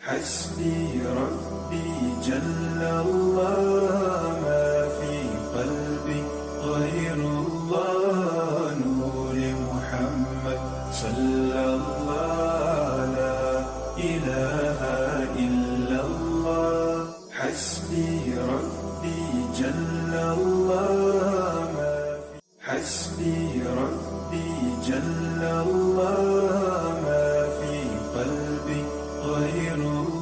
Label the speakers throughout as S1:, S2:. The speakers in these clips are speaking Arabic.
S1: حسبي ربي جل الله، ما في قلبي غير الله. نور محمد صلى الله، لا إله إلا الله. حسبي ربي جل الله، ما في حسبي ربي جل الله، ما في قلبي غير الله.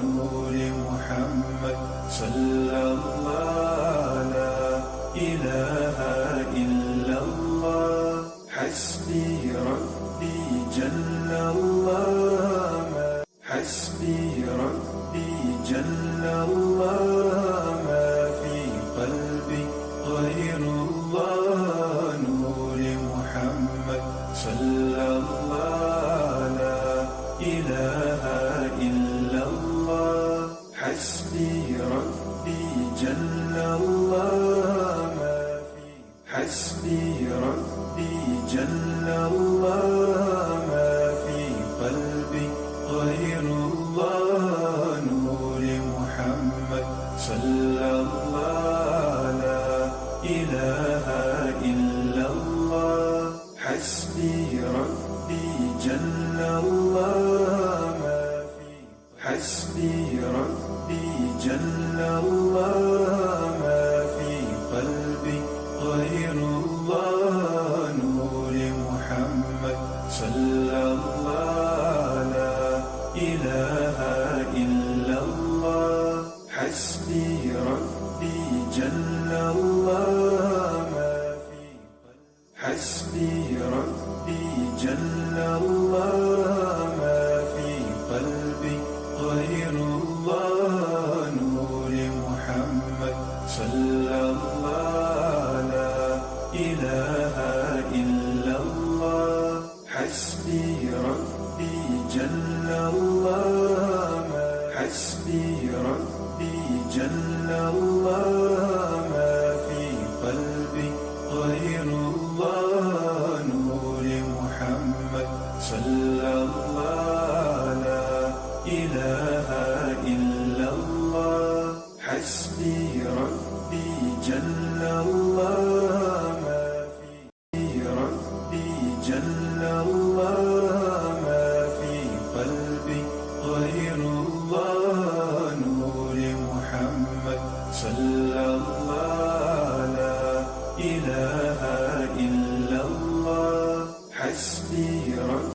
S1: نور محمد صلى الله، لا إله إلا الله. حسبي ربي جل الله، حسبي ربي جل الله، ما في قلبي غير الله. نور محمد صلى الله، لا إله إلا الله. حسبي ربي جل الله، حسبي ربي جل الله، ما في قلبي غير الله. نور محمد صلى الله، لا إله إلا الله. حسبي ربي جل الله، حسبي ربي جل الله، ما في قلبي غير الله. نور محمد صلى الله، لا إله إلا الله. حسبي ربي جل الله، حسبي ربي جل الله، ما في قلبي غير الله. نور محمد صلى الله، لا إله إلا الله. حسبي ربي جل الله، حسبي ربي جل الله.